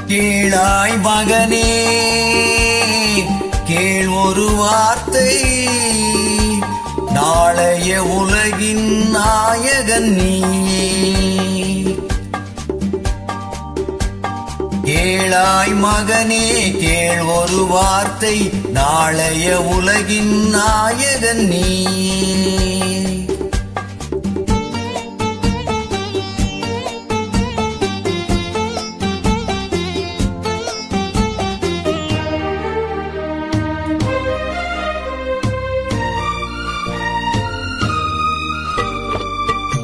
கேளாய் மகனே கேள் ஒரு வார்த்தை, நாளைய உலகின் நாயகன் நீயே. கேளாய் மகனே கேள் ஒரு வார்த்தை, நாளைய உலகின் நாயகன் நீயே.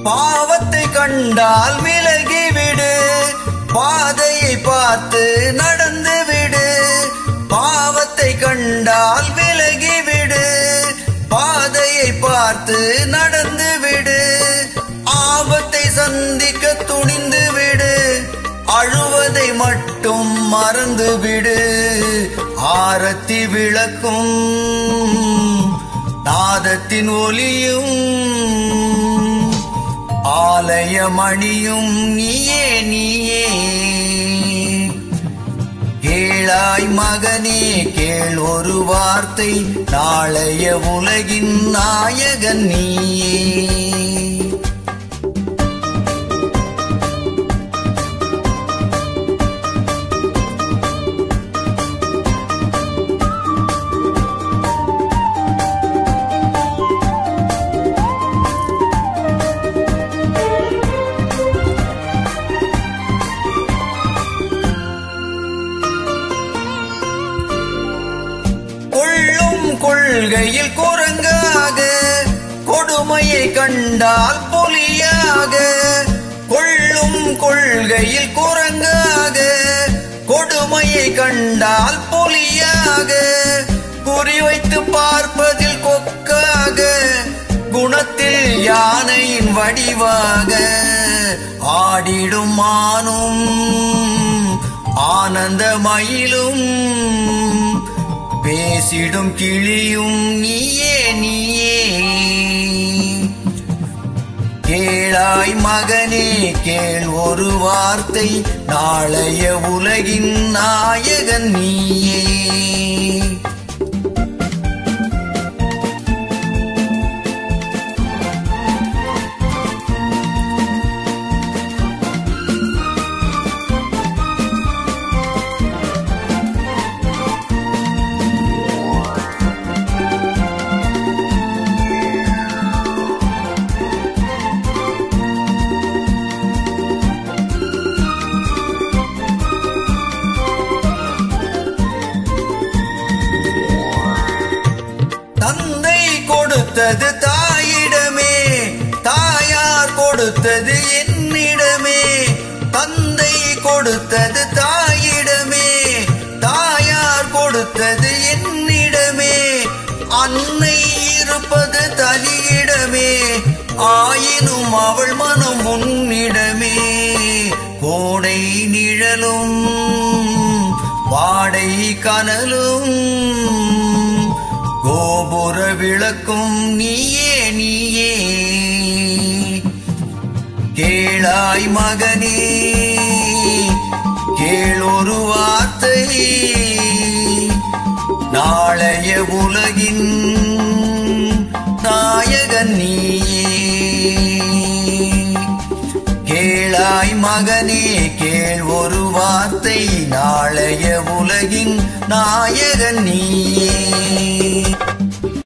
பாவத்தை கண்டால் விலகிவிடு, பாதையை பார்த்து நடந்து விடு. பாவத்தை கண்டால் விலகிவிடு, பாதையை பார்த்து நடந்து விடு. ஆபத்தை சந்திக்க துணிந்து விடு, அழுவதை மட்டும் மறந்து விடு. ஆரத்தி விளக்கும் நாதத்தின் ஒலியும், ஆலயமணியும் நீயே நீயே. கேளாய் மகனே கேள் ஒரு வார்த்தை, நாளைய உலகின் நாயகன் நீயே. கொள்கையில் குரங்காக, கொடுமையை கண்டால் புலியாக. கொள்ளும் கொள்கையில் குரங்காக, கொடுமையை கண்டால் புலியாக. குறிவைத்து பார்ப்பதில் கொக்காக, குணத்தில் யானையின் வடிவாக. ஆடிடும் மானும் ஆனந்த மயிலும், பேசிடும் கிளியும் நீயே நீயே. கேளாய் மகனே கேள் ஒரு வார்த்தை, நாளைய உலகின் நாயகன் நீயே. தந்தை கொடுத்தது தாயிடமே, தாயார் கொடுத்தது என்னிடமே. தந்தை கொடுத்தது தாயிடமே, தாயார் கொடுத்தது என்னிடமே. அன்னை இருப்பது தனியிடமே, ஆயினும் அவள் மனம் உன்னிடமே. கோடை நிழலும் வாடை கனலும், கோபுர விளக்கும் நீயே நீயே. கேளாய் மகனே கேள் ஒரு வார்த்தை, நாளைய உலகின் நாயகன் நீயே. கேளாய் மகனே கேள் ஒரு வார்த்தை, நாளைய உலகின் நாயகன் நீயே.